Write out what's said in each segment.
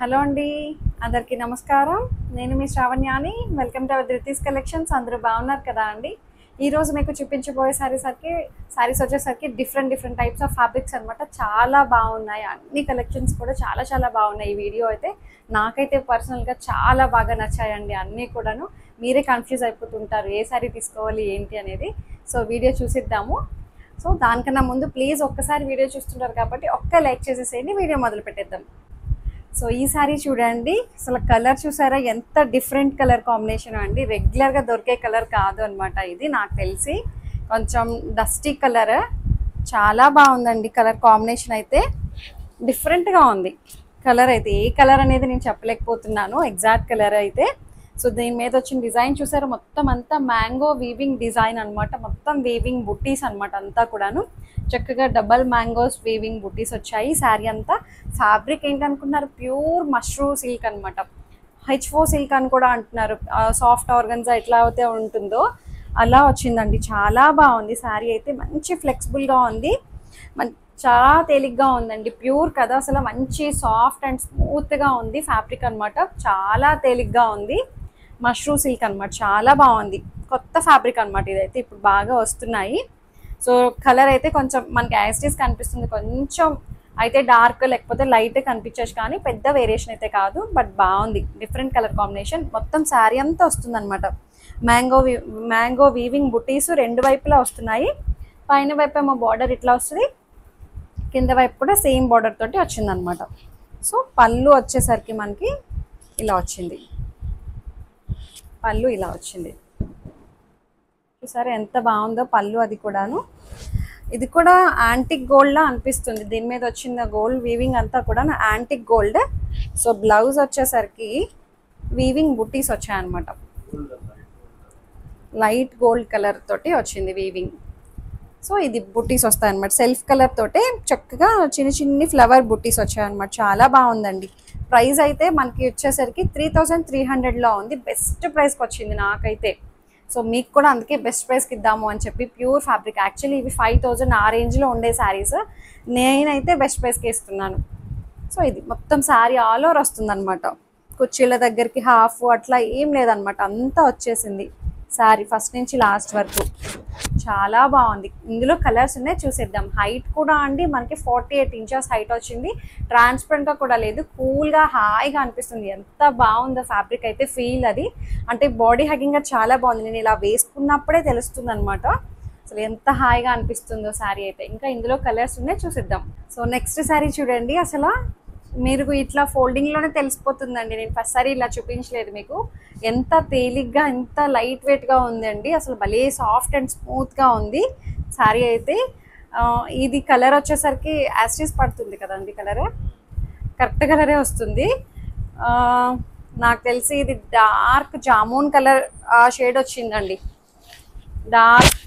Hello అండి, అందరికీ నమస్కారం. నేను మీ శ్రావణ్యాని. Welcome to our Dhriti's collections. అందరూ బాగున్నారు కదా అండి? ఈరోజు మీకు చూపించబోయే శారీస్ వచ్చేసరికి డిఫరెంట్ టైప్స్ ఆఫ్ ఫ్యాబ్రిక్స్ అనమాట. చాలా బాగున్నాయి. అన్ని కలెక్షన్స్ కూడా చాలా బాగున్నాయి. ఈ వీడియో అయితే నాకైతే పర్సనల్గా చాలా బాగా నచ్చాయండి. అన్నీ కూడాను. మీరే కన్ఫ్యూజ్ అయిపోతుంటారు ఏ శారీ తీసుకోవాలి ఏంటి అనేది. So video చూసిద్దాము. సో దానికన్నా ముందు ప్లీజ్ ఒక్కసారి వీడియో చూస్తుంటారు కాబట్టి ఒక్క లైక్ చేసేసేయండి. వీడియో మొదలు పెట్టేద్దాం. సో ఈ సారీ చూడండి, అసలు కలర్ చూసారా ఎంత డిఫరెంట్ కలర్ కాంబినేషన్ అండి. రెగ్యులర్గా దొరికే కలర్ కాదు అనమాట. ఇది నాకు తెలిసి కొంచెం డస్టీ కలర్. చాలా బాగుందండి కలర్ కాంబినేషన్ అయితే. డిఫరెంట్గా ఉంది కలర్ అయితే. ఏ కలర్ అనేది నేను చెప్పలేకపోతున్నాను ఎగ్జాక్ట్ కలర్ అయితే. సో దీని మీద వచ్చిన డిజైన్ చూసారా, మొత్తం అంతా మ్యాంగో వీవింగ్ డిజైన్ అనమాట. మొత్తం వీవింగ్ బుట్టీస్ అనమాట అంతా కూడాను. చక్కగా డబల్ మ్యాంగోస్ వీవింగ్ బుట్టీస్ వచ్చాయి. శారీ అంతా ఫ్యాబ్రిక్ ఏంటనుకుంటున్నారు, ప్యూర్ మష్రూ సిల్క్ అనమాట. హెచ్ఓ సిల్క్ అని కూడా అంటున్నారు. సాఫ్ట్ ఆర్గన్జా ఎట్లా అయితే ఉంటుందో అలా వచ్చిందండి. చాలా బాగుంది శారీ అయితే. మంచి ఫ్లెక్సిబుల్గా ఉంది, చాలా తేలిగ్గా ఉందండి. ప్యూర్ కదా, అసలు మంచి సాఫ్ట్ అండ్ స్మూత్గా ఉంది ఫ్యాబ్రిక్ అనమాట. చాలా తేలిగ్గా ఉంది. మష్రూ సిల్క్ అనమాట. చాలా బాగుంది. కొత్త ఫ్యాబ్రిక్ అనమాట ఇదైతే. ఇప్పుడు బాగా వస్తున్నాయి. సో కలర్ అయితే కొంచెం మనకి యాస్టీస్ కనిపిస్తుంది. కొంచెం అయితే డార్క్ లేకపోతే లైట్ కనిపించచ్చు, కానీ పెద్ద వేరియేషన్ అయితే కాదు. బట్ బాగుంది, డిఫరెంట్ కలర్ కాంబినేషన్. మొత్తం శారీ అంతా వస్తుంది అనమాట. మ్యాంగో వీవింగ్ బుటీస్ రెండు వైపులా వస్తున్నాయి. పైన వైపు ఏమో బార్డర్ ఇట్లా వస్తుంది, కింద వైపు కూడా సేమ్ బార్డర్ తోటి వచ్చిందనమాట. సో పళ్ళు వచ్చేసరికి మనకి ఇలా వచ్చింది. పళ్ళు ఇలా వచ్చింది. చూసారా ఎంత బాగుందో పళ్ళు. అది కూడాను, ఇది కూడా యాంటిక్ గోల్డ్లా అనిపిస్తుంది. దీని మీద వచ్చిన గోల్డ్ వీవింగ్ అంతా కూడా యాంటిక్ గోల్డ్. సో బ్లౌజ్ వచ్చేసరికి వీవింగ్ బుట్టీస్ వచ్చాయన్నమాట. లైట్ గోల్డ్ కలర్ తోటి వచ్చింది వీవింగ్. సో ఇది బుట్టీస్ వస్తాయన్నమాట. సెల్ఫ్ కలర్ తోటే చక్కగా చిన్ని ఫ్లవర్ బుట్టీస్ వచ్చాయన్నమాట. చాలా బాగుందండి. ప్రైస్ అయితే మనకి వచ్చేసరికి 3300లో ఉంది. బెస్ట్ ప్రైస్కి వచ్చింది నాకైతే. సో మీకు కూడా అందుకే బెస్ట్ ప్రైస్కి ఇద్దాము అని చెప్పి. Pure fabric. యాక్చువల్లీ ఇవి 5000 ఆ రేంజ్లో ఉండే శారీస్. నేనైతే బెస్ట్ ప్రైస్కి ఇస్తున్నాను. సో ఇది మొత్తం శారీ ఆల్ ఓవర్ వస్తుందన్నమాట. కుర్చీల దగ్గరికి హాఫ్ అట్లా ఏం లేదనమాట, అంతా వచ్చేసింది శారీ ఫస్ట్ నుంచి లాస్ట్ వరకు. చాలా బాగుంది. ఇందులో కలర్స్ ఉన్నాయి, చూసేద్దాం. హైట్ కూడా అండి మనకి 48 ఇంచెస్ హైట్ వచ్చింది. ట్రాన్స్పరెంట్గా కూడా లేదు, కూల్గా హాయిగా అనిపిస్తుంది. ఎంత బాగుందో ఫ్యాబ్రిక్ అయితే. ఫీల్ అది అంటే బాడీ హగ్గింగ్గా చాలా బాగుంది. నేను ఇలా వేసుకున్నప్పుడే తెలుస్తుంది అనమాట అసలు ఎంత హాయిగా అనిపిస్తుందో శారీ అయితే. ఇంకా ఇందులో కలర్స్ ఉన్నాయి, చూసేద్దాం. సో నెక్స్ట్ శారీ చూడండి. అసలు మీరు ఇట్లా ఫోల్డింగ్లోనే తెలిసిపోతుందండి. నేను ఫస్ట్ సారీ ఇలా చూపించలేదు మీకు. ఎంత తేలిగ్గా ఎంత లైట్ వెయిట్గా ఉందండి. అసలు భలే సాఫ్ట్ అండ్ స్మూత్గా ఉంది శారీ అయితే. ఇది కలర్ వచ్చేసరికి యాస్టీస్ పడుతుంది కదండి. కలర్ కరెక్ట్ కలరే వస్తుంది. నాకు తెలిసి ఇది డార్క్ జామూన్ కలర్ షేడ్ వచ్చిందండి. Dark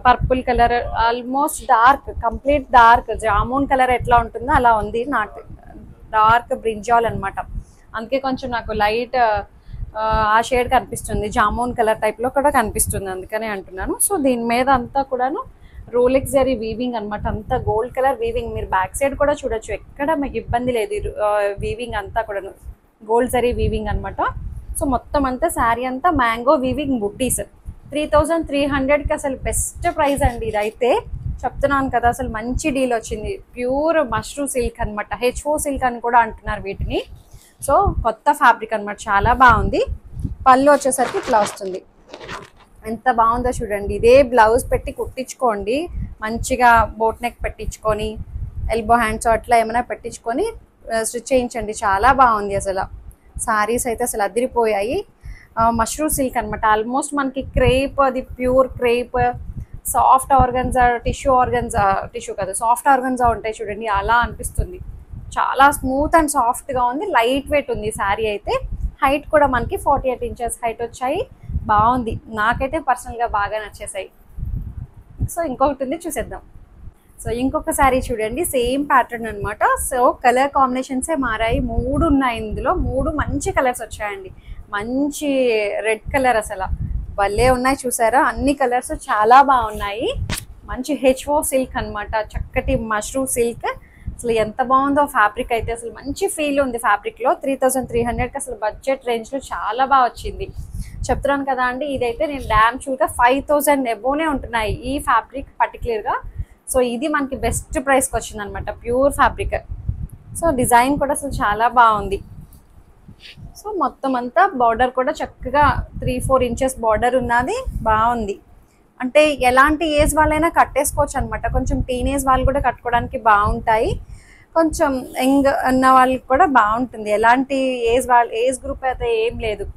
purple colour, almost dark, complete dark jamun colour ఎట్లా ఉంటుందో అలా ఉంది. నాకు డార్క్ బ్రింజాల్ అనమాట. అందుకే కొంచెం నాకు లైట్ ఆ షేడ్ కనిపిస్తుంది. జామూన్ కలర్ టైప్లో కూడా కనిపిస్తుంది, అందుకనే అంటున్నాను. సో దీని మీద అంతా కూడాను రోలెక్స్ జరీ వీవింగ్ అనమాట. అంతా గోల్డ్ కలర్ వీవింగ్. మీరు బ్యాక్ సైడ్ కూడా చూడొచ్చు, ఎక్కడ మీకు ఇబ్బంది లేదు. వీవింగ్ అంతా కూడాను గోల్డ్ జరీ వీవింగ్ అనమాట. సో మొత్తం అంతా శారీ అంతా మ్యాంగో వీవింగ్ బుట్టీస్. 3300కి అసలు బెస్ట్ ప్రైస్ అండి ఇదైతే. చెప్తున్నాను కదా, అసలు మంచి డీల్ వచ్చింది. ప్యూర్ మష్రూ సిల్క్ అనమాట. హెచ్ఓ సిల్క్ అని కూడా అంటున్నారు వీటిని. సో కొత్త ఫ్యాబ్రిక్ అనమాట. చాలా బాగుంది. పళ్ళు వచ్చేసరికి ఇట్లా వస్తుంది. ఎంత బాగుందో చూడండి. ఇదే బ్లౌజ్ పెట్టి కుట్టించుకోండి మంచిగా. బోట్ నెక్ పెట్టించుకొని ఎల్బో హ్యాండ్స్ అట్లా ఏమైనా పెట్టించుకొని స్టిచ్ చేయించండి. చాలా బాగుంది అసలు. శారీస్ అయితే అసలు అదిరిపోయాయి. మష్రూ సిల్క్ అనమాట. ఆల్మోస్ట్ మనకి క్రేప్, అది pure crepe, soft organza, tissue కాదు సాఫ్ట్ ఆర్గన్జా ఉంటాయి చూడండి, అలా అనిపిస్తుంది. చాలా స్మూత్ అండ్ సాఫ్ట్గా ఉంది. లైట్ వెయిట్ ఉంది శారీ అయితే. హైట్ కూడా మనకి 48 ఇంచెస్ హైట్ వచ్చాయి. బాగుంది. నాకైతే పర్సనల్గా బాగా నచ్చేసాయి. సో ఇంకొకటి ఉంది, చూసేద్దాం. సో ఇంకొక శారీ చూడండి. సేమ్ ప్యాటర్న్ అనమాట. సో కలర్ కాంబినేషన్సే మారాయి. 3 ఉన్నాయి ఇందులో. 3 మంచి కలర్స్ వచ్చాయండి. మంచి రెడ్ కలర్, అసలు భలే ఉన్నాయి చూసారా. అన్ని కలర్స్ చాలా బాగున్నాయి. మంచి హెచ్ఓ సిల్క్ అనమాట. చక్కటి మష్రూ సిల్క్. అసలు ఎంత బాగుందో ఫ్యాబ్రిక్ అయితే, అసలు మంచి ఫీల్ ఉంది ఫ్యాబ్రిక్లో. 3300కి అసలు బడ్జెట్ రేంజ్లో చాలా బాగా వచ్చింది. చెప్తున్నాను కదా అండి, ఇదైతే నేను డ్యామ్ షూర్గా 5000 ఎబోనే ఉంటున్నాయి ఈ ఫ్యాబ్రిక్ పర్టికులర్గా. సో ఇది మనకి బెస్ట్ ప్రైస్కి వచ్చింది అనమాట, ప్యూర్ ఫ్యాబ్రిక్. సో డిజైన్ కూడా అసలు చాలా బాగుంది. సో మొత్తం అంతా బార్డర్ కూడా చక్కగా 3-4 ఇంచెస్ బార్డర్ ఉన్నది, బాగుంది. అంటే ఎలాంటి ఏజ్ వాళ్ళైనా కట్టేసుకోవచ్చు అనమాట. కొంచెం టీనేజ్ వాళ్ళు కూడా కట్టుకోవడానికి బాగుంటాయి, కొంచెం యంగ్ ఉన్న వాళ్ళకి కూడా బాగుంటుంది. ఎలాంటి ఏజ్ గ్రూప్ అయితే ఏం లేదు.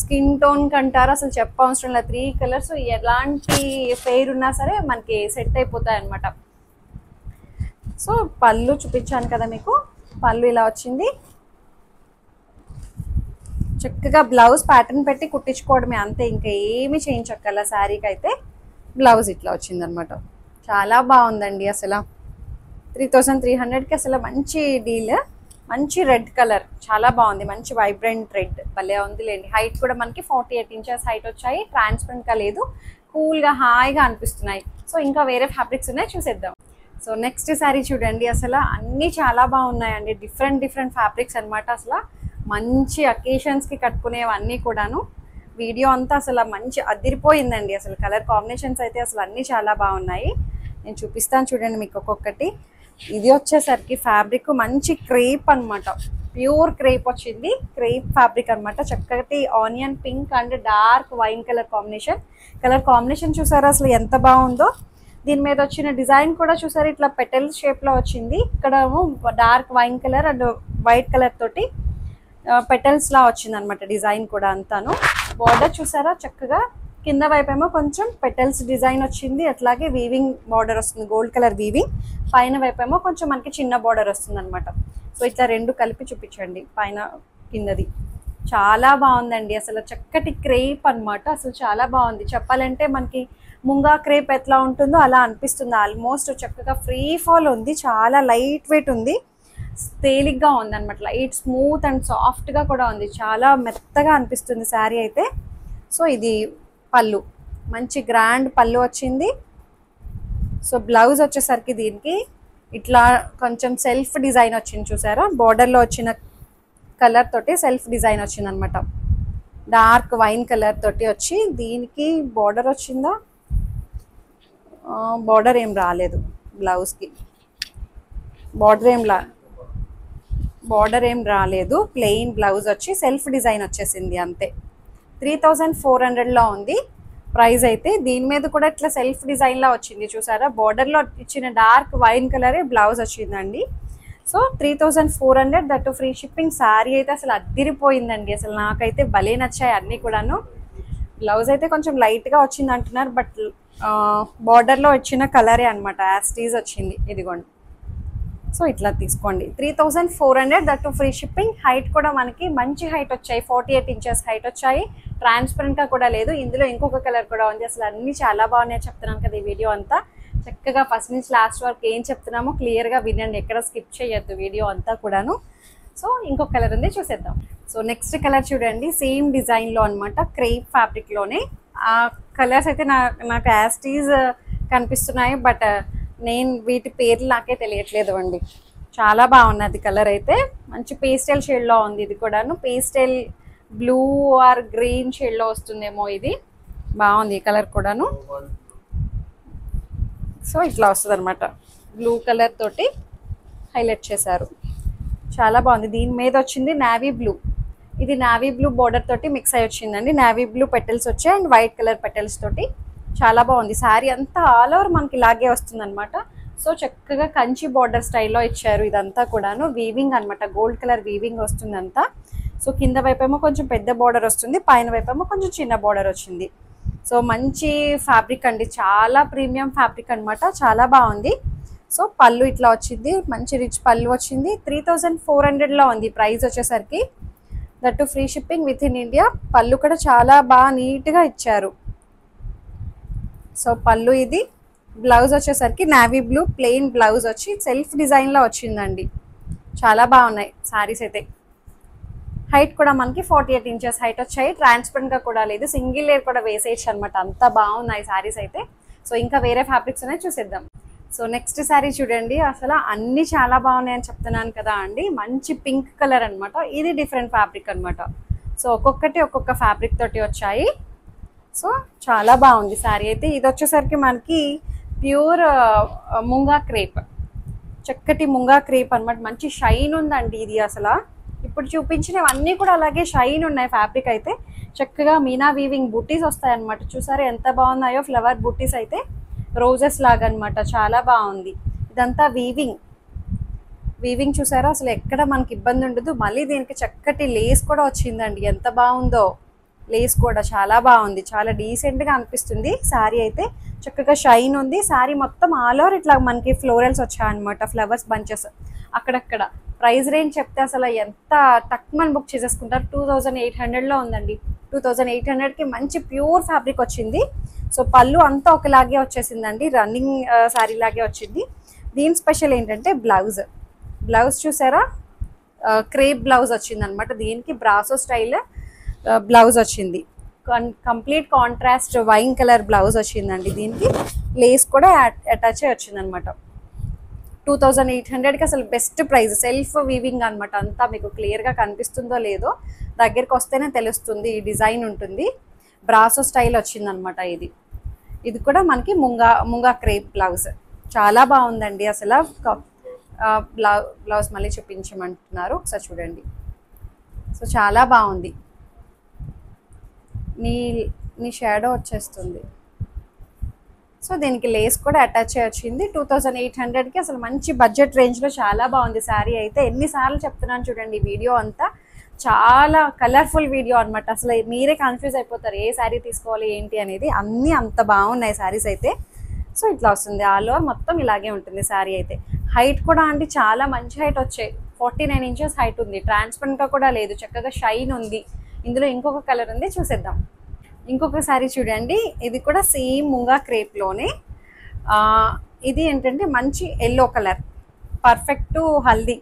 స్కిన్ టోన్ కంటారు అసలు చెప్పవసరం లేదు. 3 కలర్స్ ఎలాంటి ఫెయిర్ ఉన్నా సరే మనకి సెట్ అయిపోతాయి అనమాట. సో పళ్ళు చూపించాను కదా మీకు, పళ్ళు ఇలా వచ్చింది. చక్కగా బ్లౌజ్ ప్యాటర్న్ పెట్టి కుట్టించుకోవడమే అంతే, ఇంకా ఏమి చేయించక్కల. శారీకి అయితే బ్లౌజ్ ఇట్లా వచ్చిందనమాట. చాలా బాగుందండి అసలు. 3300కి అసలు మంచి డీల్. మంచి రెడ్ కలర్ చాలా బాగుంది, మంచి వైబ్రెంట్ రెడ్ భలే ఉంది లేండి. హైట్ కూడా మనకి 48 ఇంచెస్ హైట్ వచ్చాయి. ట్రాన్స్పరెంట్గా లేదు, కూల్గా హాయిగా అనిపిస్తున్నాయి. సో ఇంకా వేరే ఫ్యాబ్రిక్స్ ఉన్నాయి, చూసేద్దాం. సో నెక్స్ట్ శారీ చూడండి, అసలు అన్నీ చాలా బాగున్నాయండి. డిఫరెంట్ ఫ్యాబ్రిక్స్ అనమాట. అసలు మంచి అకేషన్స్కి కట్టుకునేవన్నీ కూడాను. వీడియో అంతా అసలు మంచి అదిరిపోయిందండి. అసలు కలర్ కాంబినేషన్స్ అయితే అసలు అన్నీ చాలా బాగున్నాయి. నేను చూపిస్తాను చూడండి మీకు ఒక్కొక్కటి. ఇది వచ్చేసరికి ఫ్యాబ్రిక్ మంచి క్రేప్ అనమాట, ప్యూర్ క్రేప్ వచ్చింది. క్రేప్ ఫ్యాబ్రిక్ అనమాట. చక్కటి onion pink and dark wine colour combination చూసారా అసలు ఎంత బాగుందో. దీని మీద వచ్చిన డిజైన్ కూడా చూసారు, ఇట్లా పెటల్స్ షేప్లో వచ్చింది. ఇక్కడ dark wine colour and white colour తోటి పెటల్స్ లా వచ్చింది అనమాట డిజైన్ కూడా అంతాను. బార్డర్ చూసారా చక్కగా, కింద వైపేమో కొంచెం పెటల్స్ డిజైన్ వచ్చింది, అట్లాగే వీవింగ్ బార్డర్ వస్తుంది, గోల్డ్ కలర్ వీవింగ్. పైన వైపేమో కొంచెం మనకి చిన్న బార్డర్ వస్తుంది అనమాట. సో ఇట్లా రెండు కలిపి చూపించండి పైన కిందది. చాలా బాగుందండి అసలు, చక్కటి క్రేప్ అనమాట. అసలు చాలా బాగుంది. చెప్పాలంటే మనకి ముంగా క్రేప్ ఎట్లా ఉంటుందో అలా అనిపిస్తుంది. ఆల్మోస్ట్ చక్కగా ఫ్రీ ఫాల్ ఉంది, చాలా లైట్ వెయిట్ ఉంది, తేలిగ్గా ఉంది అనమాట. లైట్ స్మూత్ అండ్ సాఫ్ట్గా కూడా ఉంది, చాలా మెత్తగా అనిపిస్తుంది శారీ అయితే. సో ఇది పళ్ళు, మంచి గ్రాండ్ పళ్ళు వచ్చింది. సో బ్లౌజ్ వచ్చేసరికి దీనికి ఇట్లా కొంచెం సెల్ఫ్ డిజైన్ వచ్చింది చూసారా, బార్డర్లో వచ్చిన కలర్ తోటి సెల్ఫ్ డిజైన్ వచ్చింది అనమాట. డార్క్ వైన్ కలర్ తోటి వచ్చి దీనికి బార్డర్ వచ్చిందా, బార్డర్ ఏం రాలేదు బ్లౌజ్కి, బార్డర్ ఏం రాలేదు, ప్లెయిన్ బ్లౌజ్ వచ్చి సెల్ఫ్ డిజైన్ వచ్చేసింది అంతే. 3400లో ఉంది ప్రైస్ అయితే. దీని మీద కూడా ఇట్లా సెల్ఫ్ డిజైన్లా వచ్చింది చూసారా, బార్డర్లో ఇచ్చిన డార్క్ వైన్ కలరే బ్లౌజ్ వచ్చిందండి. So 3400, that free shipping. Sari అయితే అసలు అద్దిరిపోయిందండి, అసలు నాకైతే భలే నచ్చాయి అన్నీ కూడాను. బ్లౌజ్ అయితే కొంచెం లైట్గా వచ్చింది అంటున్నారు, బట్ బార్డర్లో వచ్చిన కలరే అనమాట, యాస్టీజ్ వచ్చింది. ఇదిగోండి, సో ఇట్లా తీసుకోండి. 3400, దట్టు ఫ్రీ షిప్పింగ్. హైట్ కూడా మనకి మంచి హైట్ వచ్చాయి, 48 ఇంచెస్ హైట్ వచ్చాయి. ట్రాన్స్పరెంట్గా కూడా లేదు. ఇందులో ఇంకొక కలర్ కూడా ఉంది. అసలు అన్నీ చాలా బాగున్నాయి చెప్తున్నాను కదా ఈ వీడియో అంతా. చక్కగా ఫస్ట్ నుంచి లాస్ట్ వరకు ఏం చెప్తున్నామో క్లియర్గా వినండి, ఎక్కడ స్కిప్ చేయొద్దు వీడియో అంతా కూడాను. సో ఇంకొక కలర్ ఉంది, చూసేద్దాం. సో నెక్స్ట్ కలర్ చూడండి, సేమ్ డిజైన్లో అనమాట, క్రేప్ ఫ్యాబ్రిక్లోనే. ఆ కలర్స్ అయితే నాకు యాస్టీజ్ కనిపిస్తున్నాయి, బట్ నేను వీటి పేర్లు నాకే తెలియట్లేదు అండి. చాలా బాగున్నది కలర్ అయితే, మంచి పేస్టల్ షేడ్లో ఉంది. ఇది కూడాను పేస్టల్ బ్లూ ఆర్ గ్రీన్ షేడ్లో వస్తుందేమో, ఇది బాగుంది ఈ కలర్ కూడాను. సో ఇట్లా వస్తుంది అనమాట, బ్లూ కలర్ తోటి హైలైట్ చేశారు, చాలా బాగుంది. దీని మీద వచ్చింది నావీ బ్లూ, ఇది నావీ బ్లూ బార్డర్ తోటి మిక్స్ అయ్యి వచ్చిందండి. నావీ బ్లూ పెటల్స్ వచ్చాయి అండ్ వైట్ కలర్ పెటల్స్ తోటి చాలా బాగుంది. శారీ అంతా ఆల్ ఓవర్ మనకి ఇలాగే వస్తుంది అనమాట. సో చక్కగా కంచి బార్డర్ స్టైల్లో ఇచ్చారు. ఇదంతా కూడాను వీవింగ్ అనమాట, గోల్డ్ కలర్ వీవింగ్ వస్తుంది అంతా. సో కింద వైపేమో కొంచెం పెద్ద బార్డర్ వస్తుంది, పైన వైపేమో కొంచెం చిన్న బార్డర్ వచ్చింది. సో మంచి ఫ్యాబ్రిక్ అండి, చాలా ప్రీమియం ఫ్యాబ్రిక్ అనమాట, చాలా బాగుంది. సో పళ్ళు ఇట్లా వచ్చింది, మంచి రిచ్ పళ్ళు వచ్చింది. 3400లో ఉంది ప్రైస్ వచ్చేసరికి, that free shipping with in India. పళ్ళు కూడా చాలా బాగా నీట్గా ఇచ్చారు. సో పళ్ళు ఇది. బ్లౌజ్ వచ్చేసరికి నావీ బ్లూ ప్లెయిన్ బ్లౌజ్ వచ్చి సెల్ఫ్ డిజైన్లో వచ్చిందండి. చాలా బాగున్నాయి శారీస్ అయితే. హైట్ కూడా మనకి 48 ఇంచెస్ హైట్ వచ్చాయి, ట్రాన్స్పరెంట్గా కూడా లేదు, సింగిల్ లేయర్ కూడా వేసేయచ్చు అనమాట, అంత బాగున్నాయి శారీస్ అయితే. సో ఇంకా వేరే ఫ్యాబ్రిక్స్ ఉన్నాయి, చూసేద్దాం. సో నెక్స్ట్ శారీ చూడండి, అసలు అన్ని చాలా బాగున్నాయని చెప్తున్నాను కదా అండి. మంచి పింక్ కలర్ అనమాట. ఇది డిఫరెంట్ ఫ్యాబ్రిక్ అనమాట. సో ఒక్కొక్కటి ఒక్కొక్క ఫ్యాబ్రిక్ తోటి వచ్చాయి. సో చాలా బాగుంది శారీ అయితే. ఇది వచ్చేసరికి మనకి ప్యూర్ ముంగా క్రేప్, చక్కటి ముంగా క్రేప్ అనమాట. మంచి షైన్ ఉందండి ఇది. అసలు ఇప్పుడు చూపించినవన్నీ కూడా అలాగే షైన్ ఉన్నాయి. ఫ్యాబ్రిక్ అయితే చక్కగా మీనా వీవింగ్ బుట్టీస్ వస్తాయి అనమాట. చూసారా ఎంత బాగున్నాయో, ఫ్లవర్ బుట్టీస్ అయితే రోజెస్ లాగా అనమాట. చాలా బాగుంది. ఇదంతా వీవింగ్ చూసారా, అసలు ఎక్కడ మనకి ఇబ్బంది ఉండదు. మళ్ళీ దీనికి చక్కటి లేస్ కూడా వచ్చిందండి. ఎంత బాగుందో లేస్ కూడా, చాలా బాగుంది. చాలా డీసెంట్గా అనిపిస్తుంది శారీ అయితే. చక్కగా షైన్ ఉంది. శారీ మొత్తం ఆల్ ఓవర్ ఇట్లా మనకి ఫ్లోరల్స్ వచ్చాయన్నమాట, ఫ్లవర్స్ బంచెస్ అక్కడక్కడ. ప్రైస్ రేంజ్ చెప్తే అసలు ఎంత తక్కువని బుక్ చేసేసుకుంటారు. 2800లో ఉందండి. 2800కి మంచి ప్యూర్ ఫ్యాబ్రిక్ వచ్చింది. సో పళ్ళు అంతా ఒకలాగే వచ్చేసిందండి, రన్నింగ్ శారీ లాగే వచ్చింది. దీని స్పెషల్ ఏంటంటే బ్లౌజ్ చూసారా, క్రేప్ బ్లౌజ్ వచ్చింది అనమాట. దీనికి బ్రాసో స్టైల్ బ్లౌజ్ వచ్చింది. Complete contrast wine colour blouse వచ్చిందండి. దీనికి లేస్ కూడా అటాచ్ వచ్చింది అనమాట. 2800కి అసలు బెస్ట్ ప్రైస్. సెల్ఫ్ వీవింగ్ అనమాట. అంతా మీకు క్లియర్గా కనిపిస్తుందో లేదో, దగ్గరికి వస్తేనే తెలుస్తుంది. ఈ డిజైన్ ఉంటుంది. బ్రాసో స్టైల్ వచ్చిందనమాట. ఇది కూడా మనకి ముంగా క్రేప్ బ్లౌజ్. చాలా బాగుందండి అసలు. బ్లౌజ్ మళ్ళీ చూపించమంటున్నారు, ఒకసారి చూడండి. సో చాలా బాగుంది. నీ షాడో వచ్చేస్తుంది. సో దీనికి లేస్ కూడా అటాచ్ వచ్చింది. 2800కి అసలు మంచి బడ్జెట్ రేంజ్లో చాలా బాగుంది శారీ అయితే. ఎన్నిసార్లు చెప్తున్నాను చూడండి, వీడియో అంతా చాలా కలర్ఫుల్ వీడియో అనమాట. అసలు మీరే కన్ఫ్యూజ్ అయిపోతారు ఏ శారీ తీసుకోవాలి ఏంటి అనేది. అన్నీ అంత బాగున్నాయి శారీస్ అయితే. సో ఇట్లా వస్తుంది, ఆల్ ఓవర్ మొత్తం ఇలాగే ఉంటుంది శారీ అయితే. హైట్ కూడా అండి చాలా మంచి హైట్ వచ్చాయి. 49 ఇంచెస్ హైట్ ఉంది. ట్రాన్స్పరెంట్గా కూడా లేదు, చక్కగా షైన్ ఉంది. ఇందులో ఇంకొక కలర్ ఉంది, చూసేద్దాం. ఇంకొక శారీ చూడండి, ఇది కూడా సేమ్ ముంగా క్రేప్లోనే. ఇది ఏంటంటే మంచి yellow colour, perfect haldi.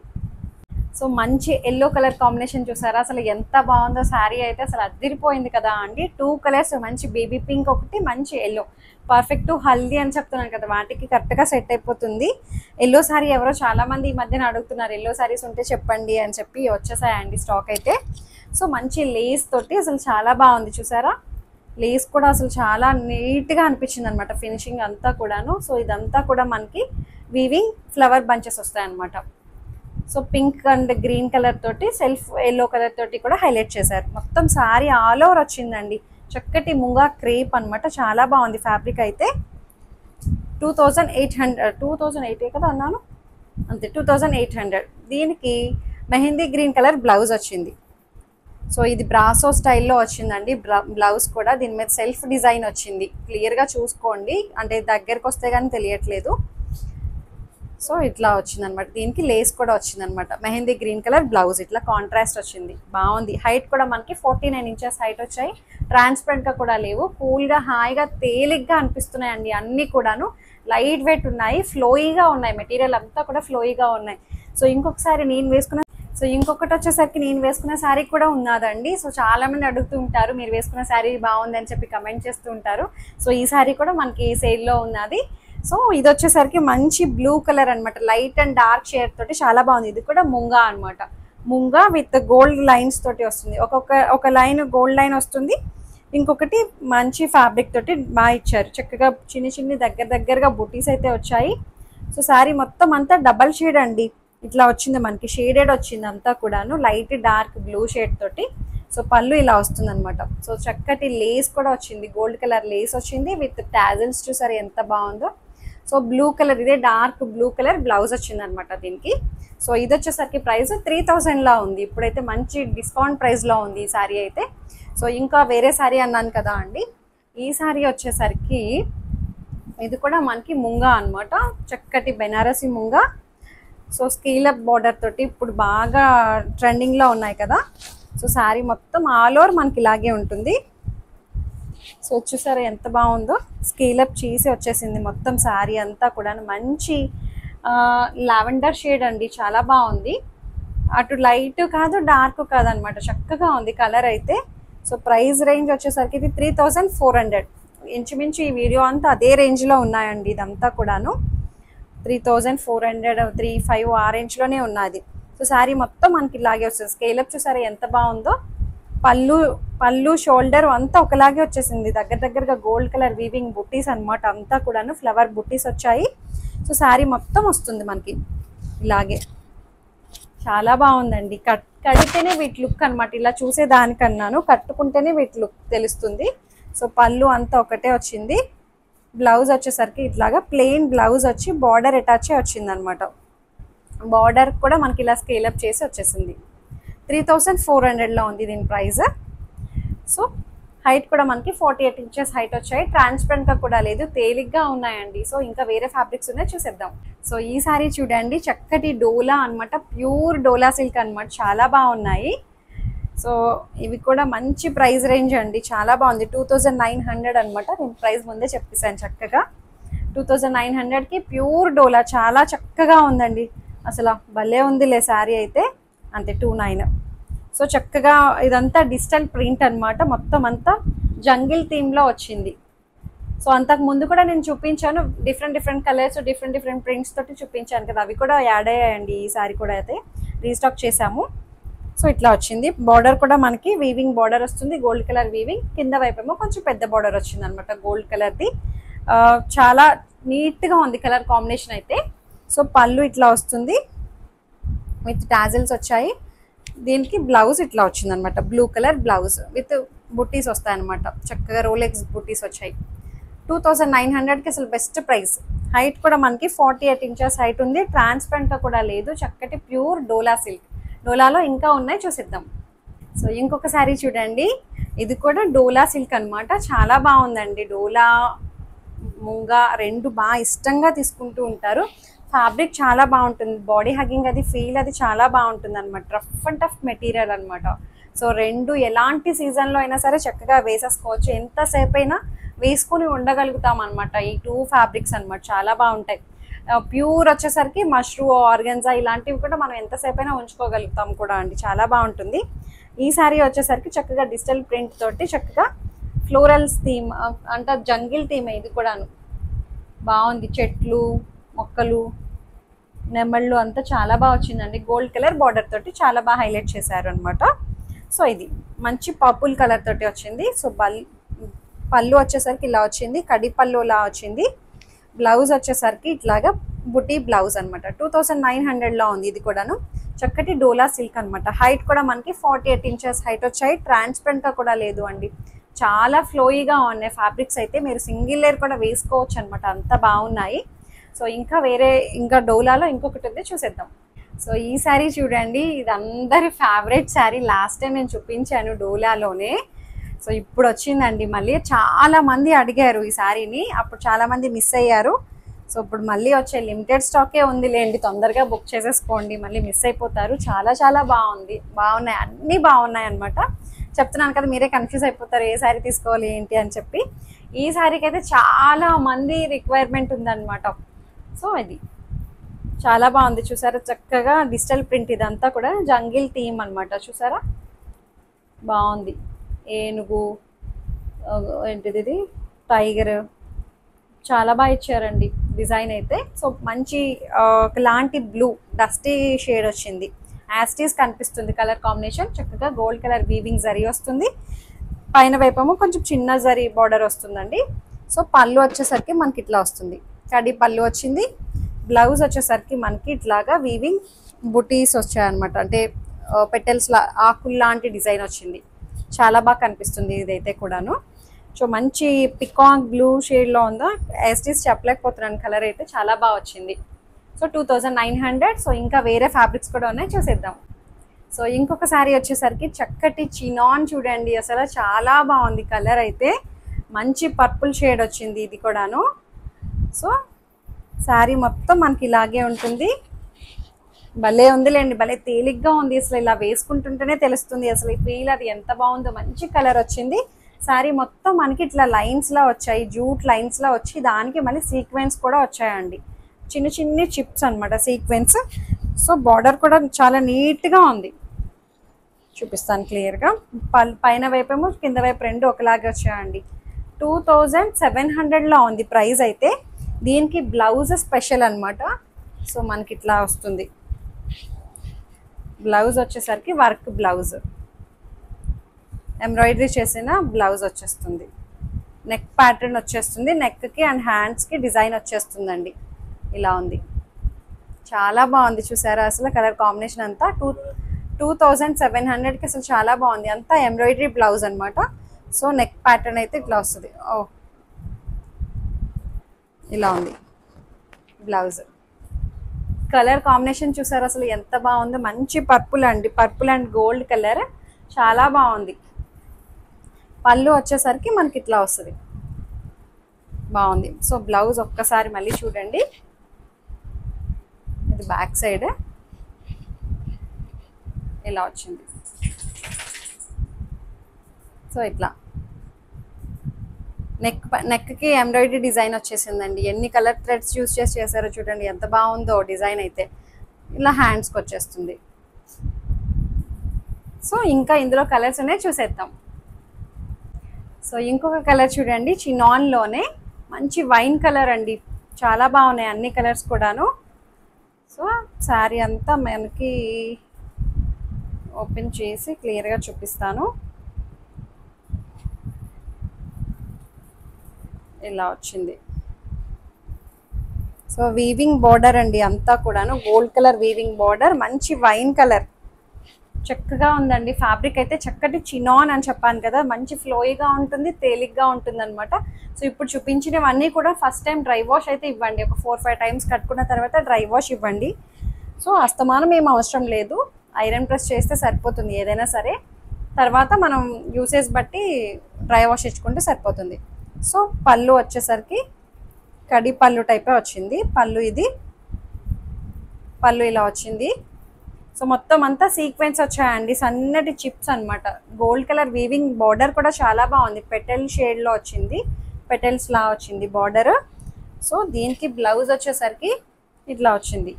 So మంచి ఎల్లో కలర్ కాంబినేషన్ చూసారా, అసలు ఎంత బాగుందో శారీ అయితే. అసలు అదిరిపోయింది కదా అండి. 2 కలర్స్, మంచి బేబీ పింక్ ఒకటి, మంచి ఎల్లో. పర్ఫెక్ట్ హల్దీ అని చెప్తున్నాను కదా, వాటికి కరెక్ట్గా సెట్ అయిపోతుంది. ఎల్లో శారీ ఎవరో చాలామంది ఈ మధ్యన అడుగుతున్నారు, ఎల్లో శారీస్ ఉంటే చెప్పండి అని చెప్పి వచ్చేసాయండి స్టాక్ అయితే. సో మంచి లేస్ తోటి అసలు చాలా బాగుంది చూసారా. లేస్ కూడా అసలు చాలా నీట్గా అనిపించింది అనమాట, ఫినిషింగ్ అంతా కూడాను. సో ఇదంతా కూడా మనకి వీవింగ్ ఫ్లవర్ బంచెస్ వస్తాయన్నమాట. So pink and green colour తోటి, సెల్ఫ్ ఎల్లో కలర్ తోటి కూడా హైలైట్ చేశారు. మొత్తం శారీ ఆల్ ఓవర్ వచ్చిందండి. చక్కటి ముంగా క్రేప్ అనమాట. చాలా బాగుంది ఫ్యాబ్రిక్ అయితే. 2800 కదా అన్నాను, అంతే 2800. దీనికి మెహందీ గ్రీన్ కలర్ బ్లౌజ్ వచ్చింది. సో ఇది బ్రాసో స్టైల్లో వచ్చిందండి బ్లౌజ్ కూడా. దీని మీద సెల్ఫ్ డిజైన్ వచ్చింది, క్లియర్గా చూసుకోండి, అంటే దగ్గరకు వస్తే కానీ తెలియట్లేదు. సో ఇట్లా వచ్చిందనమాట. దీనికి లేస్ కూడా వచ్చిందనమాట. మెహందీ గ్రీన్ కలర్ బ్లౌజ్ ఇట్లా కాంట్రాస్ట్ వచ్చింది, బాగుంది. హైట్ కూడా మనకి 49 ఇంచెస్ హైట్ వచ్చాయి. ట్రాన్స్పరెంట్గా కూడా లేవు, కూల్గా హాయిగా తేలిగ్గా అనిపిస్తున్నాయండి. అన్నీ కూడాను లైట్ వెయిట్ ఉన్నాయి, ఫ్లోయిగా ఉన్నాయి. మెటీరియల్ అంతా కూడా ఫ్లోయిగా ఉన్నాయి. సో ఇంకొకటి వచ్చేసరికి నేను వేసుకున్న శారీ కూడా ఉన్నదండి. సో చాలా మంది అడుగుతూ ఉంటారు, మీరు వేసుకున్న శారీ బాగుంది అని చెప్పి కమెంట్ చేస్తూ ఉంటారు. సో ఈ శారీ కూడా మనకి సేల్లో ఉన్నది. సో ఇది వచ్చేసరికి మంచి బ్లూ కలర్ అనమాట, లైట్ అండ్ డార్క్ షేడ్ తోటి చాలా బాగుంది. ఇది కూడా ముంగా అనమాట. ముంగా విత్ గోల్డ్ లైన్స్ తోటి వస్తుంది. ఒక లైన్ గోల్డ్ లైన్ వస్తుంది, ఇంకొకటి మంచి ఫ్యాబ్రిక్ తోటి బాగా ఇచ్చారు. చక్కగా చిన్ని దగ్గరగా బుటీస్ అయితే వచ్చాయి. సో శారీ మొత్తం అంతా డబల్ షేడ్ అండి, ఇట్లా వచ్చింది మనకి. షేడెడ్ వచ్చింది అంతా కూడాను, లైట్ డార్క్ బ్లూ షేడ్ తోటి. సో పళ్ళు ఇలా వస్తుంది అనమాట. సో చక్కటి లేస్ కూడా వచ్చింది, గోల్డ్ కలర్ లేస్ వచ్చింది విత్ టాజిల్స్. చూసారు ఎంత బాగుందో. సో బ్లూ కలర్, ఇదే డార్క్ బ్లూ కలర్ బ్లౌజ్ వచ్చింది అనమాట దీనికి. సో ఇది వచ్చేసరికి ప్రైస్ 3000లా ఉంది. ఇప్పుడైతే మంచి డిస్కౌంట్ ప్రైస్లో ఉంది ఈ శారీ అయితే. సో ఇంకా వేరే శారీ అన్నాను కదా అండి, ఈ శారీ వచ్చేసరికి ఇది కూడా మనకి ముంగా అనమాట, చక్కటి Banarasi munga. So scale up border తోటి ఇప్పుడు బాగా ట్రెండింగ్లో ఉన్నాయి కదా. సో శారీ మొత్తం ఆల్ ఓవర్ మనకి ఇలాగే ఉంటుంది. సో చూసారా ఎంత బాగుందో, స్కేలప్ చేసి వచ్చేసింది మొత్తం శారీ అంతా కూడా. మంచి లావెండర్ షేడ్ అండి, చాలా బాగుంది. అటు లైట్ కాదు డార్క్ కాదు అనమాట, చక్కగా ఉంది కలర్ అయితే. సో ప్రైస్ రేంజ్ వచ్చేసరికి ఇది 3400. ఇంచుమించు ఈ వీడియో అంతా అదే రేంజ్లో ఉన్నాయండి ఇదంతా కూడాను. 3400 35 ఆ రేంజ్లోనే ఉన్నది. సో శారీ మొత్తం మనకి ఇలాగే వస్తుంది. స్కేలప్ చూసారా ఎంత బాగుందో. పళ్ళు పళ్ళు షోల్డర్ అంతా ఒకలాగే వచ్చేసింది. దగ్గరగా గోల్డ్ కలర్ వీవింగ్ బుట్టీస్ అనమాట. అంతా కూడాను ఫ్లవర్ బుట్టీస్ వచ్చాయి. సో శారీ మొత్తం వస్తుంది మనకి ఇలాగే. చాలా బాగుందండి. కడితేనే వీటి లుక్ అనమాట. ఇలా చూసేదానికన్నాను కట్టుకుంటేనే వీటి లుక్ తెలుస్తుంది. సో పళ్ళు అంతా ఒకటే వచ్చింది. బ్లౌజ్ వచ్చేసరికి ఇట్లాగా ప్లెయిన్ బ్లౌజ్ వచ్చి బార్డర్ అటాచ్ వచ్చింది అనమాట. బార్డర్ కూడా మనకి ఇలా స్కేలప్ చేసి వచ్చేసింది. 3400లో ఉంది దీని ప్రైస్. సో హైట్ కూడా మనకి 48 ఇంచెస్ హైట్ వచ్చాయి. ట్రాన్స్పరెంట్గా కూడా లేదు, తేలిగ్గా ఉన్నాయండి. సో ఇంకా వేరే ఫ్యాబ్రిక్స్ ఉన్నాయి, చూసేద్దాం. సో ఈ సారీ చూడండి, చక్కటి డోలా అనమాట. ప్యూర్ డోలా సిల్క్ అనమాట. చాలా బాగున్నాయి. సో ఇవి కూడా మంచి ప్రైస్ రేంజ్ అండి. చాలా బాగుంది. 2900 అనమాట. నేను ప్రైస్ ముందే చెప్పేసాను చక్కగా. 2900కి ప్యూర్ డోలా చాలా చక్కగా ఉందండి. అసలు భలే ఉందిలే శారీ అయితే. అంతే 29. సో చక్కగా ఇదంతా డిజిటల్ ప్రింట్ అనమాట. మొత్తం అంతా జంగిల్ థీమ్లో వచ్చింది. సో అంతకు ముందు కూడా నేను చూపించాను. డిఫరెంట్ కలర్స్ డిఫరెంట్ ప్రింట్స్ తోటి చూపించాను కదా, అవి కూడా యాడ్ అయ్యాయండి. ఈ సారీ కూడా అయితే రీస్టాక్ చేసాము. సో ఇట్లా వచ్చింది. బార్డర్ కూడా మనకి వీవింగ్ బార్డర్ వస్తుంది, గోల్డ్ కలర్ వీవింగ్. కింద వైపేమో కొంచెం పెద్ద బార్డర్ వచ్చింది అనమాట గోల్డ్ కలర్ది. చాలా నీట్గా ఉంది కలర్ కాంబినేషన్ అయితే. సో పళ్ళు ఇట్లా వస్తుంది విత్ టాజిల్స్ వచ్చాయి. దీనికి బ్లౌజ్ ఇట్లా వచ్చింది అనమాట. బ్లూ కలర్ బ్లౌజ్ విత్ బుట్టీస్ వస్తాయన్నమాట. చక్కగా రోలెక్స్ బుట్టీస్ వచ్చాయి. 2900కి అసలు బెస్ట్ ప్రైస్. హైట్ కూడా మనకి 48 ఇంచెస్ హైట్ ఉంది. ట్రాన్స్పరెంట్గా కూడా లేదు. చక్కటి ప్యూర్ డోలా సిల్క్. డోలాలో ఇంకా ఉన్నాయి, చూసిద్దాం. సో ఇంకొక శారీ చూడండి. ఇది కూడా డోలా సిల్క్ అనమాట. చాలా బాగుందండి. డోలా ముంగా రెండు బాగా ఇష్టంగా తీసుకుంటూ ఉంటారు. ఫ్యాబ్రిక్ చాలా బాగుంటుంది. బాడీ హగ్గింగ్ అది ఫీల్ అది చాలా బాగుంటుంది అనమాట. రఫ్ అండ్ టఫ్ మెటీరియల్ అనమాట. సో రెండు ఎలాంటి సీజన్లో అయినా సరే చక్కగా వేసేసుకోవచ్చు. ఎంతసేపు అయినా వేసుకుని ఉండగలుగుతాం అనమాట. ఈ 2 ఫ్యాబ్రిక్స్ అనమాట. చాలా బాగుంటాయి. ప్యూర్ వచ్చేసరికి మష్రూ ఆర్గన్జా ఇలాంటివి కూడా మనం ఎంతసేపు అయినా ఉంచుకోగలుగుతాం కూడా అండి. చాలా బాగుంటుంది. ఈ శారీ వచ్చేసరికి చక్కగా డిజిటల్ ప్రింట్ తోటి చక్కగా ఫ్లోరల్స్ థీమ్ అంటే జంగిల్ థీమ్. ఇది కూడాను బాగుంది. చెట్లు మొక్కలు నెమళ్ళు అంతా చాలా బాగా వచ్చిందండి. గోల్డ్ కలర్ బార్డర్ తోటి చాలా బాగా హైలైట్ చేశారు అనమాట. సో ఇది మంచి పర్పుల్ కలర్ తోటి వచ్చింది. సో పళ్ళు వచ్చేసరికి ఇలా వచ్చింది, కడి పళ్ళు ఇలా వచ్చింది. బ్లౌజ్ వచ్చేసరికి ఇట్లాగా బుటీ బ్లౌజ్ అనమాట. 2900లో ఉంది. ఇది కూడాను చక్కటి డోలా సిల్క్ అనమాట. హైట్ కూడా మనకి 48 ఇంచెస్ హైట్ వచ్చాయి. ట్రాన్స్పరెంట్గా కూడా లేదు అండి. చాలా ఫ్లోయిగా ఉన్నాయి ఫ్యాబ్రిక్స్ అయితే. మీరు సింగిల్ లేయర్ కూడా వేసుకోవచ్చు అనమాట. అంత బాగున్నాయి. సో ఇంకా డోలాలో ఇంకొకటి ఉంది, చూసేద్దాం. సో ఈ శారీ చూడండి, ఇది అందరి ఫేవరెట్ శారీ. లాస్ట్ టైం నేను చూపించాను డోలాలోనే. సో ఇప్పుడు వచ్చిందండి మళ్ళీ. చాలా మంది అడిగారు ఈ శారీని. అప్పుడు చాలా మంది మిస్ అయ్యారు. సో ఇప్పుడు మళ్ళీ వచ్చే లిమిటెడ్ స్టాకే ఉంది లేండి. తొందరగా బుక్ చేసేసుకోండి, మళ్ళీ మిస్ అయిపోతారు. చాలా బాగున్నాయి. అన్నీ బాగున్నాయి అనమాట. చెప్తున్నాను కదా, మీరే కన్ఫ్యూజ్ అయిపోతారు ఏ శారీ తీసుకోవాలి ఏంటి అని చెప్పి. ఈ శారీకి అయితే చాలా మంది రిక్వైర్మెంట్ ఉందన్నమాట. సో ఇది చాలా బాగుంది. చూసారా చక్కగా డిజిటల్ ప్రింట్. ఇదంతా కూడా జంగిల్ థీమ్ అనమాట. చూసారా బాగుంది. ఏనుగు ఏంటిది, ఇది టైగర్, చాలా బాగా ఇచ్చారండి డిజైన్ అయితే. సో మంచి లాంటి బ్లూ డస్టీ షేడ్ వచ్చింది. యాస్టీస్ కనిపిస్తుంది కలర్ కాంబినేషన్. చక్కగా గోల్డ్ కలర్ వీవింగ్ జరీ వస్తుంది. పైన వైపేమో కొంచెం చిన్న జరీ బార్డర్ వస్తుందండి. సో పళ్ళు వచ్చేసరికి మనకి ఇట్లా వస్తుంది. కడి పళ్ళు వచ్చింది. బ్లౌజ్ వచ్చేసరికి మనకి ఇట్లాగా వీవింగ్ బుటీస్ వచ్చాయన్నమాట. అంటే పెటల్స్ ఆకుల్ లాంటి డిజైన్ వచ్చింది. చాలా బాగా కనిపిస్తుంది ఇదైతే కూడాను. సో మంచి పికాక్ బ్లూ షేడ్లో ఉందా, యాస్టీస్ చెప్పలేకపోతున్నాను. కలర్ అయితే చాలా బాగా వచ్చింది. సో 2900. సో ఇంకా వేరే ఫ్యాబ్రిక్స్ కూడా ఉన్నాయి, చూసేద్దాం. సో ఇంకొక శారీ వచ్చేసరికి చక్కటి చినాన్ చూడండి. అసలు చాలా బాగుంది. కలర్ అయితే మంచి పర్పుల్ షేడ్ వచ్చింది. ఇది కూడాను. సో శారీ మొత్తం మనకి ఇలాగే ఉంటుంది. భలే ఉందిలేండి, భలే తేలిగ్గా ఉంది. అసలు ఇలా వేసుకుంటుంటేనే తెలుస్తుంది అసలు ఈ ఫీల్ అది ఎంత బాగుందో. మంచి కలర్ వచ్చింది. శారీ మొత్తం మనకి ఇట్లా లైన్స్లా వచ్చాయి, జూట్ లైన్స్లా వచ్చి దానికి మళ్ళీ సీక్వెన్స్ కూడా వచ్చాయండి. చిన్ని చిప్స్ అనమాట సీక్వెన్స్. సో బార్డర్ కూడా చాలా నీట్గా ఉంది. చూపిస్తాను క్లియర్గా. పైన వైపేమో కింద వైపు రెండు ఒకలాగే వచ్చాయండి. 2700లో ఉంది ప్రైస్ అయితే. దీనికి బ్లౌజ్ స్పెషల్ అనమాట. సో మనకి ఇట్లా వస్తుంది. బ్లౌజ్ వచ్చేసరికి వర్క్ బ్లౌజ్, ఎంబ్రాయిడరీ చేసిన బ్లౌజ్ వచ్చేస్తుంది. నెక్ ప్యాటర్న్ వచ్చేస్తుంది, నెక్కి అండ్ హ్యాండ్స్కి డిజైన్ వచ్చేస్తుందండి. ఇలా ఉంది, చాలా బాగుంది. చూసారా అసలు కలర్ కాంబినేషన్ అంతా 2700కి అసలు చాలా బాగుంది. అంతా ఎంబ్రాయిడరీ బ్లౌజ్ అనమాట. సో నెక్ ప్యాటర్న్ అయితే ఇట్లా వస్తుంది. ఓ ఇలా ఉంది బ్లౌజ్. కలర్ కాంబినేషన్ చూసారు అసలు ఎంత బాగుందో. మంచి పర్పుల్ అండి, పర్పుల్ అండ్ గోల్డ్ కలర్, చాలా బాగుంది. పళ్ళు వచ్చేసరికి మనకి ఇట్లా వస్తుంది, బాగుంది. సో బ్లౌజ్ ఒక్కసారి మళ్ళీ చూడండి. ఇది బ్యాక్ సైడ్ ఇలా వచ్చింది. సో ఇట్లా నెక్కి ఎంబ్రాయిడరీ డిజైన్ వచ్చేసిందండి. ఎన్ని కలర్ థ్రెడ్స్ యూస్ చేసి చేశారో చూడండి, ఎంత బాగుందో డిజైన్ అయితే. ఇలా హ్యాండ్స్కి వచ్చేస్తుంది. సో ఇంకా ఇందులో కలర్స్ ఉన్నాయి, చూసేద్దాం. సో ఇంకొక కలర్ చూడండి, చినాన్లోనే మంచి వైన్ కలర్ అండి. చాలా బాగున్నాయి అన్ని కలర్స్ కూడాను. సో శారీ అంతా మనకి ఓపెన్ చేసి క్లియర్గా చూపిస్తాను. ఇలా వచ్చింది. సో వీవింగ్ బార్డర్ అండి, అంతా కూడాను గోల్డ్ కలర్ వీవింగ్ బార్డర్, మంచి వైన్ కలర్, చక్కగా ఉందండి. ఫ్యాబ్రిక్ అయితే చక్కటి చినాన్ అని చెప్పాను కదా, మంచి ఫ్లోయిగా ఉంటుంది, తేలిగ్గా ఉంటుంది అనమాట. సో ఇప్పుడు చూపించినవన్నీ కూడా ఫస్ట్ టైం డ్రై వాష్ అయితే ఇవ్వండి. ఒక 4-5 టైమ్స్ కట్టుకున్న తర్వాత డ్రై వాష్ ఇవ్వండి. సో అస్తమానం ఏం అవసరం లేదు, ఐరన్ ప్రెస్ చేస్తే సరిపోతుంది ఏదైనా సరే. తర్వాత మనం యూసేజ్ బట్టి డ్రై వాష్ ఇచ్చుకుంటే సరిపోతుంది. సో పళ్ళు వచ్చేసరికి కడి పళ్ళు టైపే వచ్చింది. పళ్ళు ఇది పళ్ళు ఇలా వచ్చింది. సో మొత్తం అంతా సీక్వెన్స్ వచ్చాయండి, సన్నటి చిప్స్ అనమాట. గోల్డ్ కలర్ వీవింగ్ బార్డర్ కూడా చాలా బాగుంది, పెటల్ షేడ్లో వచ్చింది, పెటల్స్ లా వచ్చింది బార్డర్. సో దీనికి బ్లౌజ్ వచ్చేసరికి ఇట్లా వచ్చింది,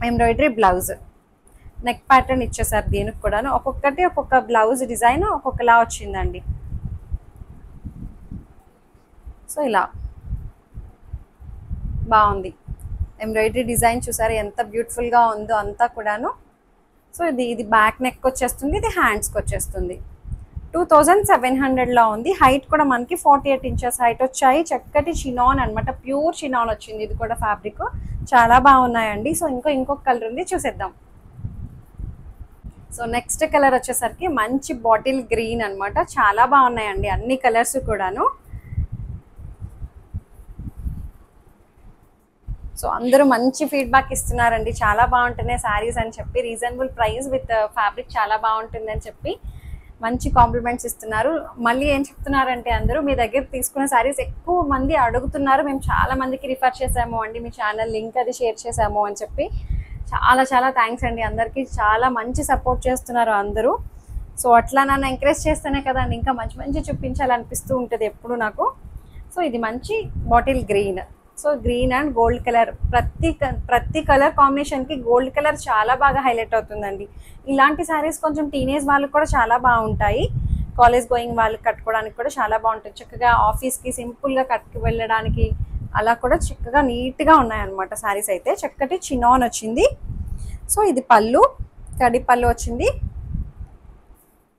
ఎంబ్రాయిడరీ బ్లౌజ్. నెక్ ప్యాటర్న్ ఇచ్చేసారు దీనికి కూడాను. ఒక్కొక్కటి ఒక్కొక్క బ్లౌజ్ డిజైన్ ఒక్కొక్కలా వచ్చిందండి. సో ఇలా బాగుంది. ఎంబ్రాయిడరీ డిజైన్ చూసారు ఎంత బ్యూటిఫుల్గా ఉందో అంతా కూడాను. సో ఇది బ్యాక్ నెక్ వచ్చేస్తుంది, ఇది హ్యాండ్స్కి వచ్చేస్తుంది. 2700లో ఉంది. హైట్ కూడా మనకి 48 ఇంచెస్ హైట్ వచ్చాయి. చక్కటి చినాన్ అనమాట, ప్యూర్ చినాన్ వచ్చింది. ఇది కూడా ఫ్యాబ్రిక్ చాలా బాగున్నాయండి. సో ఇంకొక కలర్ ఉంది, చూసేద్దాం. సో నెక్స్ట్ కలర్ వచ్చేసరికి మంచి బాటిల్ గ్రీన్ అనమాట. చాలా బాగున్నాయండి అన్ని కలర్స్ కూడాను. సో అందరూ మంచి ఫీడ్బ్యాక్ ఇస్తున్నారండి, చాలా బాగుంటున్నాయి శారీస్ అని చెప్పి, రీజనబుల్ ప్రైస్ విత్ ఫ్యాబ్రిక్ చాలా బాగుంటుంది అని చెప్పి మంచి కాంప్లిమెంట్స్ ఇస్తున్నారు. మళ్ళీ ఏం చెప్తున్నారంటే అందరూ మీ దగ్గర తీసుకున్న శారీస్ ఎక్కువ మంది అడుగుతున్నారు, మేము చాలా మందికి రిఫర్ చేసాము అండి, మీ ఛానల్ లింక్ అది షేర్ చేసాము అని చెప్పి. చాలా చాలా థ్యాంక్స్ అండి అందరికీ, చాలా మంచి సపోర్ట్ చేస్తున్నారు అందరూ. సో అట్లా నన్ను ఎంకరేజ్ చేస్తేనే కదా ఇంకా మంచి మంచి చూపించాలనిపిస్తూ ఉంటుంది ఎప్పుడు నాకు. సో ఇది మంచి bottle green. So green and gold colour, ప్రతి కలర్ కాంబినేషన్కి గోల్డ్ కలర్ చాలా బాగా హైలైట్ అవుతుందండి. ఇలాంటి శారీస్ కొంచెం టీనేజ్ వాళ్ళకి కూడా చాలా బాగుంటాయి, కాలేజ్ గోయింగ్ వాళ్ళకి కట్టుకోవడానికి కూడా చాలా బాగుంటుంది. చక్కగా ఆఫీస్కి సింపుల్గా కట్టుకు వెళ్ళడానికి అలా కూడా చక్కగా నీట్గా ఉన్నాయన్నమాట శారీస్ అయితే. చక్కటి చినాన్ వచ్చింది. సో ఇది పళ్ళు, కడి పళ్ళు వచ్చింది.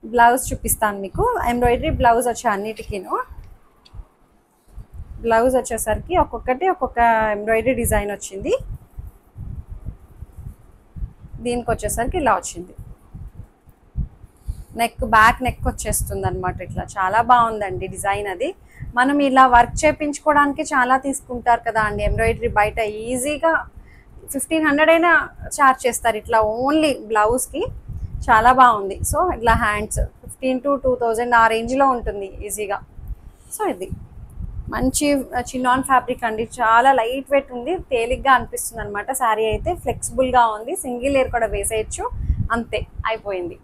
బ్లౌజ్ చూపిస్తాను మీకు. ఎంబ్రాయిడరీ బ్లౌజ్ వచ్చి అన్నిటికీను. బ్లౌజ్ వచ్చేసరికి ఒక్కొక్కటి ఒక్కొక్క ఎంబ్రాయిడరీ డిజైన్ వచ్చింది. దీనికి వచ్చేసరికి ఇలా వచ్చింది. బ్యాక్ నెక్ వచ్చేస్తుంది అనమాట. ఇట్లా చాలా బాగుందండి డిజైన్. అది మనం ఇలా వర్క్ చేయించుకోవడానికి చాలా తీసుకుంటారు కదా అండి ఎంబ్రాయిడరీ, బయట ఈజీగా 1500 అయినా చార్జ్ చేస్తారు ఇట్లా ఓన్లీ బ్లౌజ్కి. చాలా బాగుంది. సో ఇట్లా హ్యాండ్స్ 15 to 2000 ఆ రేంజ్లో ఉంటుంది ఈజీగా. సో ఇది మంచి చినాన్ ఫ్యాబ్రిక్ అండి, చాలా లైట్ వెయిట్ ఉంది, తేలిగ్గా అనిపిస్తుంది అనమాట. శారీ అయితే ఫ్లెక్సిబుల్గా ఉంది, సింగిల్ లేయర్ కూడా వేసేయచ్చు, అంతే అయిపోయింది.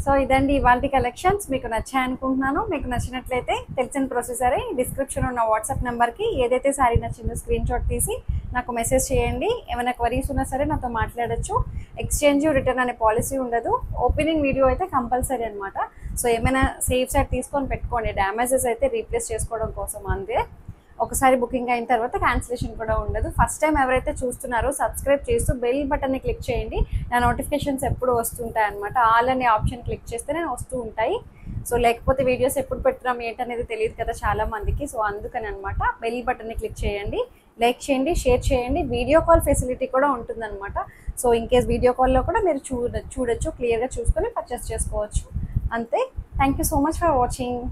సో ఇదండి ఇవాళ కలెక్షన్స్. మీకు నచ్చాయి అనుకుంటున్నాను. మీకు నచ్చినట్లయితే తెలిసిన ప్రొసెసరే, డిస్క్రిప్షన్ ఉన్న వాట్సాప్ నెంబర్కి ఏదైతే శారీ నచ్చిందో స్క్రీన్ షాట్ తీసి నాకు మెసేజ్ చేయండి. ఏమైనా క్వరీస్ ఉన్నా సరే నాతో మాట్లాడచ్చు. ఎక్స్చేంజ్ రిటర్న్ అనే పాలసీ ఉండదు. ఓపెనింగ్ వీడియో అయితే కంపల్సరీ అనమాట. సో ఏమైనా సేఫ్ సైడ్ తీసుకొని పెట్టుకోండి, డ్యామేజెస్ అయితే రీప్లేస్ చేసుకోవడం కోసం అంతే. ఒకసారి బుకింగ్ అయిన తర్వాత క్యాన్సిలేషన్ కూడా ఉండదు. ఫస్ట్ టైం ఎవరైతే చూస్తున్నారో సబ్స్క్రైబ్ చేస్తూ బెల్ బటన్ని క్లిక్ చేయండి. నా నోటిఫికేషన్స్ ఎప్పుడు వస్తుంటాయి అనమాట. ఆల్ అనే ఆప్షన్ క్లిక్ చేస్తే నేను వస్తూ ఉంటాయి. సో లేకపోతే వీడియోస్ ఎప్పుడు పెడుతున్నాం ఏంటనేది తెలియదు కదా చాలా మందికి. సో అందుకని అనమాట బెల్ బటన్ని క్లిక్ చేయండి, లైక్ చేయండి, షేర్ చేయండి. వీడియో కాల్ ఫెసిలిటీ కూడా ఉంటుందన్నమాట. సో ఇన్ కేస్ వీడియో కాల్లో కూడా మీరు చూడొచ్చు, క్లియర్గా చూసుకొని పర్చేస్ చేసుకోవచ్చు. అంతే. Thank you so much for watching.